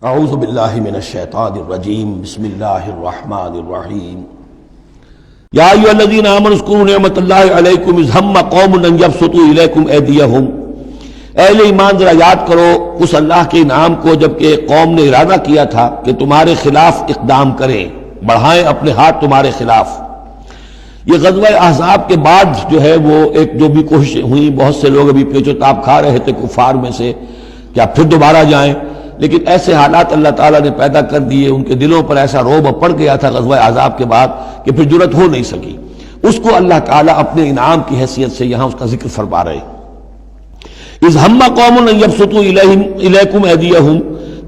اعوذ باللہ من الشیطان الرجیم بسم اللہ الرحمن الرحیم یا ایھا الذین آمنوا اذکروا نعمت اللہ علیکم اذ ہم قوم ان یبسطوا الیکم ایدیہم، اہل ایمان ذرا یاد کرو اس اللہ کے انعام کو جبکہ قوم نے ارادہ کیا تھا کہ تمہارے خلاف اقدام کریں، بڑھائیں اپنے ہاتھ تمہارے خلاف۔ یہ غزوہ احزاب کے بعد جو ہے وہ ایک جو بھی کوششیں ہوئیں، بہت سے لوگ ابھی پیچ و تاب کھا رہے تھے کفار میں سے کیا پھر دوبارہ جائیں، لیکن ایسے حالات اللہ تعالیٰ نے پیدا کر دیے، ان کے دلوں پر ایسا رعب پڑ گیا تھا غزوہ احزاب کے بعد کہ پھر جرأت ہو نہیں سکی۔ اس کو اللہ تعالیٰ اپنے انعام کی حیثیت سے یہاں اس کا ذکر فرما رہے ہیں۔ اذ ہم قوم ان یبسطوا الیکم ایدیہم،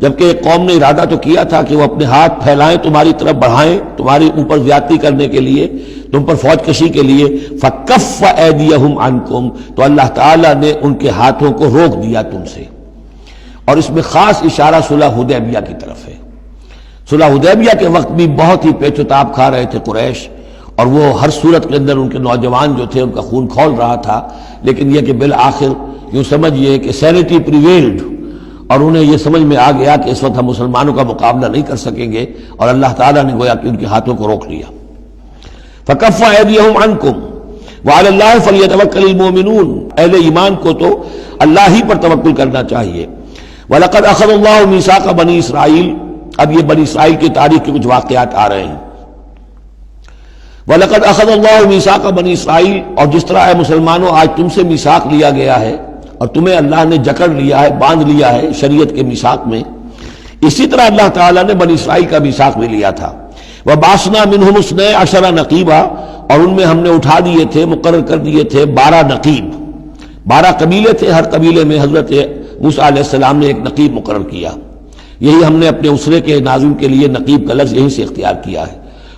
جبکہ ایک قوم نے ارادہ تو کیا تھا کہ وہ اپنے ہاتھ پھیلائیں تمہاری طرف، بڑھائیں تمہاری اوپر زیادتی کرنے کے لیے، تم پر فوج کشی کے لیے، فکف ایدیہم عنکم، تو اللہ تعالیٰ نے ان کے ہاتھوں کو روک دیا تم سے۔ اور اس میں خاص اشارہ صلح حدیبیہ کی طرف ہے۔ صلح حدیبیہ کے وقت بھی بہت ہی پیچ و تاب کھا رہے تھے قریش، اور وہ ہر صورت کے اندر ان کے نوجوان جو تھے ان کا خون کھول رہا تھا، لیکن یہ کہ بالآخر یوں سمجھئے کہ سینٹی پریویلڈ، اور انہیں یہ سمجھ میں آ گیا کہ اس وقت ہم مسلمانوں کا مقابلہ نہیں کر سکیں گے، اور اللہ تعالیٰ نے گویا کہ ان کے ہاتھوں کو روک لیا۔ فکف ایدیہم عنکم وعلی اللہ فلیتوکل المؤمنون، اہل ایمان کو تو اللہ ہی پر توکل کرنا چاہیے۔ وَلَقَدْ أَخَذَ اللَّهُ مِيثَاقَ بَنِي اسرائیل، اب یہ بنی اسرائیل کی تاریخ کے کچھ واقعات آ رہے ہیں۔ وَلَقَدْ أَخَذَ اللَّهُ مِيثَاقَ بَنِي اسرائیل، اور جس طرح اے مسلمانوں آج تم سے میثاق لیا گیا ہے اور تمہیں اللہ نے جکڑ لیا ہے، باندھ لیا ہے شریعت کے میثاق میں، اسی طرح اللہ تعالیٰ نے بنی اسرائیل کا میثاق بھی لیا تھا۔ وَبَعَثْنَا مِنْهُمُ اثْنَیْ عَشَرَ نَقِیبًا، اور ان میں ہم نے اٹھا دیے تھے، مقرر کر دیے تھے 12 نقیب، 12 قبیلے تھے، ہر قبیلے میں حضرت موسیٰ علیہ السلام نے ایک نقیب مقرر کیا۔ یہی ہم نے اپنے اسرے کے ناظم کے لیے نقیب کا لفظ یہیں سے اختیار کیا ہے۔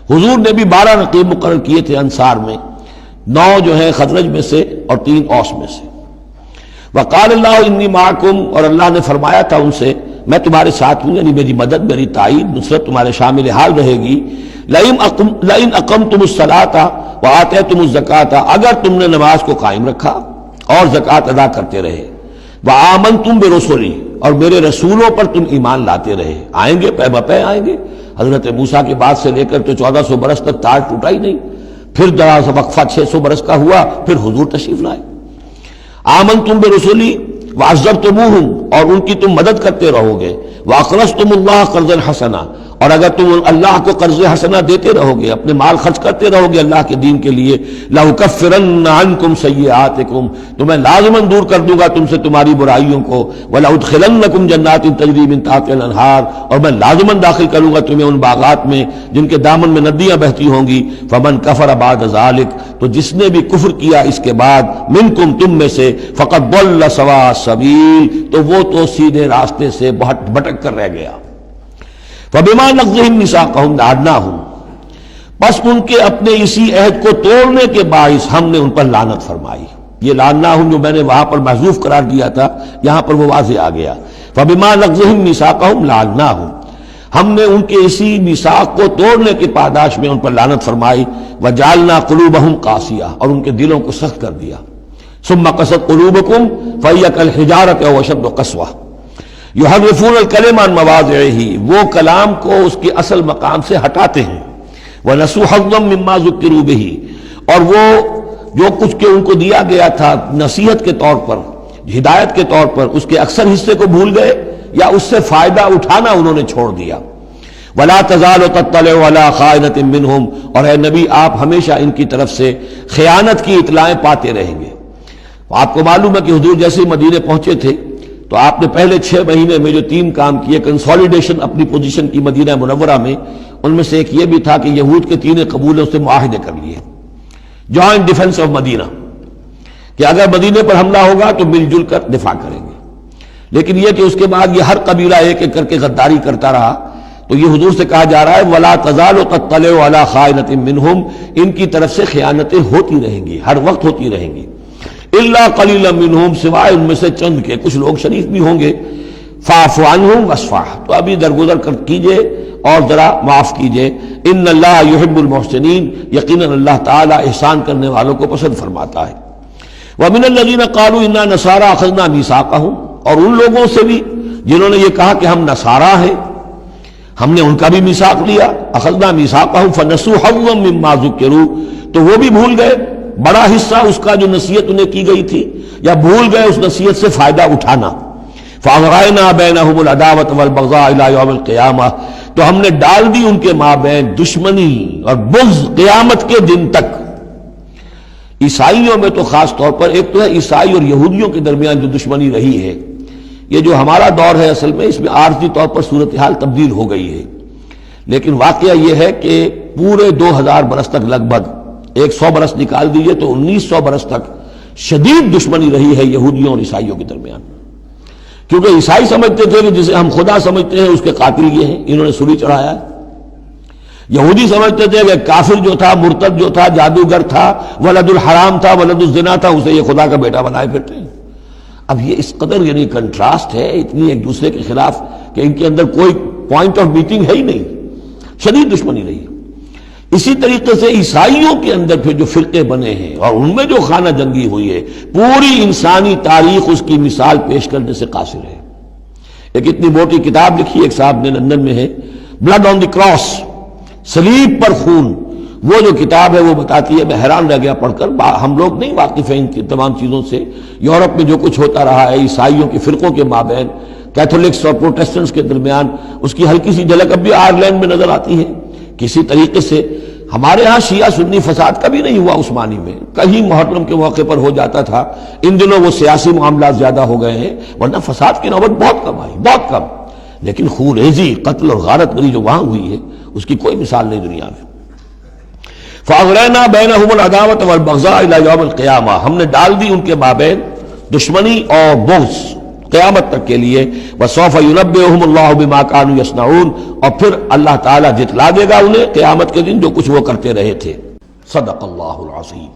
حضور نے بھی 12 نقیب مقرر کیے تھے انصار میں، 9 جو ہیں خزرج میں سے اور 3 اوس میں سے۔ وقال اللہ انی معکم، اور اللہ نے فرمایا تھا ان سے میں تمہارے ساتھ ہوں، یعنی میری مدد، میری تائید، نصرت تمہارے شامل حال رہے گی۔ لئن اقمتم الصلاۃ وآتیتم الزکاۃ، اگر تم نے نماز کو قائم رکھا اور زکوٰۃ ادا کرتے رہے، وآمنتم برسلی، اور میرے رسولوں پر تم ایمان لاتے رہے، آئیں گے پے بپے آئیں گے۔ حضرت موسیٰ کے بعد سے لے کر تو 1400 برس تک تار ٹوٹا ہی نہیں، پھر ذرا سا وقفہ 600 برس کا ہوا، پھر حضور تشریف لائے۔ آمنتم برسلی وعزرتموہم، اور ان کی تم مدد کرتے رہو گے۔ واقرضتم اللہ قرضا حسنا، اور اگر تم اللہ کو قرض حسنا دیتے رہو گے، اپنے مال خرچ کرتے رہو گے اللہ کے دین کے لیے، لأکفرن عنکم سیئاتکم، تو میں لازماً دور کر دوں گا تم سے تمہاری برائیوں کو، ولأدخلنکم جنات تجری من تحتہا الانہار، اور میں لازماً داخل کروں گا تمہیں ان باغات میں جن کے دامن میں ندیاں بہتی ہوں گی۔ فمن کفر بعد ذلک، تو جس نے بھی کفر کیا اس کے بعد، منکم تم میں سے، فقد ضل سواء السبیل، تو وہ تو سیدھے راستے سے بھٹک کر رہ گیا۔ فَبِمَا نَقْضِهِمْ مِيثَاقَهُمْ لَعَنَّاهُمْ، بس ان کے اپنے اسی عہد کو توڑنے کے باعث ہم نے ان پر لعنت فرمائی۔ یہ لعناہم جو میں نے وہاں پر محذوف قرار دیا تھا، یہاں پر وہ واضح آ گیا۔ فَبِمَا نَقْضِهِمْ مِيثَاقَهُمْ لَعَنَّاهُمْ، ہم نے ان کے اسی میثاق کو توڑنے کے پاداش میں ان پر لعنت فرمائی۔ وَجَعَلْنَا قُلُوبَهُمْ قَاسِيَةً، اور ان کے دلوں کو سخت کر دیا۔ ثُمَّ قَسَتْ قُلُوبُكُمْ فَهِيَ كَالْحِجَارَةِ أَوْ أَشَدُّ قَسْوَةً یحرفون الکلم عن مواضعہ، وہ کلام کو اس کے اصل مقام سے ہٹاتے ہیں۔ ونسوا حظا مما ذکروا بہ، اور وہ جو کچھ کہ ان کو دیا گیا تھا نصیحت کے طور پر، ہدایت کے طور پر، اس کے اکثر حصے کو بھول گئے یا اس سے فائدہ اٹھانا انہوں نے چھوڑ دیا۔ ولا تزال تطلع علی خائنۃ منہم، اور اے نبی آپ ہمیشہ ان کی طرف سے خیانت کی اطلاعیں پاتے رہیں گے۔ آپ کو معلوم ہے کہ حضور جیسے مدینے پہنچے تھے تو آپ نے پہلے 6 مہینے میں جو 3 کام کیے، کنسولیڈیشن اپنی پوزیشن کی مدینہ منورہ میں، ان میں سے ایک یہ بھی تھا کہ یہود کے 3 قبولوں سے معاہدے کر لیے، جوائنٹ ڈیفنس آف مدینہ، کہ اگر مدینے پر حملہ ہوگا تو مل جل کر دفاع کریں گے۔ لیکن یہ کہ اس کے بعد یہ ہر قبیلہ ایک ایک کر کے غداری کرتا رہا، تو یہ حضور سے کہا جا رہا ہے وَلَا تَزَالُ تَطَّلِعُ عَلَىٰ خَائِنَةٍ مِّنْهُمْ، ان کی طرف سے خیانتیں ہوتی رہیں گی، ہر وقت ہوتی رہیں گی۔ الا قلیلا منہم، سوائے ان میں سے چند کے، کچھ لوگ شریف بھی ہوں گے۔ فاعف عنہم واصفح، تو ابھی درگزر کیجئے اور ذرا معاف کیجئے۔ ان اللہ یحب المحسنین، یقیناً اللہ تعالی احسان کرنے والوں کو پسند فرماتا ہے۔ ومن الذین قالوا انا نصارى اخذنا میثاقهم، اور ان لوگوں سے بھی جنہوں نے یہ کہا کہ ہم نصارا ہیں، ہم نے ان کا بھی میثاق لیا، اخذنا میثاقہم فنسوا حظا مما ذکروا، تو وہ بھی بھول گئے بڑا حصہ اس کا جو نصیحت انہیں کی گئی تھی، یا بھول گئے اس نصیحت سے فائدہ اٹھانا۔ فَأَغْرَيْنَا بَيْنَهُمُ الْعَدَاوَةَ وَالْبَغْضَاءَ إِلَى يَوْمِ الْقِيَامَةِ، تو ہم نے ڈال دی ان کے مابین دشمنی اور بغض قیامت کے دن تک۔ عیسائیوں میں تو خاص طور پر ایک تو ہے عیسائی اور یہودیوں کے درمیان جو دشمنی رہی ہے، یہ جو ہمارا دور ہے اصل میں اس میں عارضی طور پر صورتحال تبدیل ہو گئی ہے، لیکن واقعہ یہ ہے کہ پورے 2000 برس تک، لگ بھگ 100 برس نکال دیجئے تو 1900 برس تک شدید دشمنی رہی ہے یہودیوں اور عیسائیوں کے درمیان، کیونکہ عیسائی سمجھتے تھے کہ جسے ہم خدا سمجھتے ہیں اس کے قاتل یہ ہیں، انہوں نے سولی چڑھایا ہے۔ یہودی سمجھتے تھے کہ کافر جو تھا، مرتد جو تھا، جادوگر تھا، ولد الحرام تھا، ولد الزنا تھا، اسے یہ خدا کا بیٹا بنائے پھرتے ہیں۔ اب یہ اس قدر یعنی کنٹراسٹ ہے اتنی ایک دوسرے کے خلاف کہ ان کے اندر کوئی پوائنٹ آف میٹنگ ہے ہی نہیں، شدید دشمنی رہی ہے۔ اسی طریقے سے عیسائیوں کے اندر پھر جو فرقے بنے ہیں اور ان میں جو خانہ جنگی ہوئی ہے، پوری انسانی تاریخ اس کی مثال پیش کرنے سے قاصر ہے۔ ایک اتنی موٹی کتاب لکھی ایک صاحب نے، لندن میں ہے، بلڈ آن دی کراس، صلیب پر خون، وہ جو کتاب ہے وہ بتاتی ہے، میں حیران رہ گیا پڑھ کر، ہم لوگ نہیں واقف ہیں ان تمام چیزوں سے، یورپ میں جو کچھ ہوتا رہا ہے عیسائیوں کے فرقوں کے مابین، کیتھولکس اور پروٹیسٹنٹس کے درمیان، اس کی ہلکی سی جھلک اب بھی آئرلینڈ میں نظر آتی ہے۔ کسی طریقے سے ہمارے ہاں شیعہ سنی فساد کبھی نہیں ہوا عثمانی میں، کہیں محرم کے موقع پر ہو جاتا تھا، ان دنوں وہ سیاسی معاملات زیادہ ہو گئے ہیں، ورنہ فساد کی نوبت بہت کم آئی، بہت کم، لیکن خون ریزی، قتل اور غارت گری جو وہاں ہوئی ہے اس کی کوئی مثال نہیں دنیا میں۔ فَأَغْرَيْنَا بَيْنَهُمُ الْعَدَاوَةَ وَالْبَغْضَاءَ إِلَى يَوْمِ الْقِيَامَةِ، ہم نے ڈال دی ان کے مابین دشمنی اور بغض قیامت تک کے لیے۔ وَسَوْفَ يُنَبِّئُهُمُ اللَّهُ بِمَا كَانُوا يَصْنَعُونَ، اور پھر اللہ تعالیٰ جتلا دے گا انہیں قیامت کے دن جو کچھ وہ کرتے رہے تھے۔ صدق اللہ العظیم۔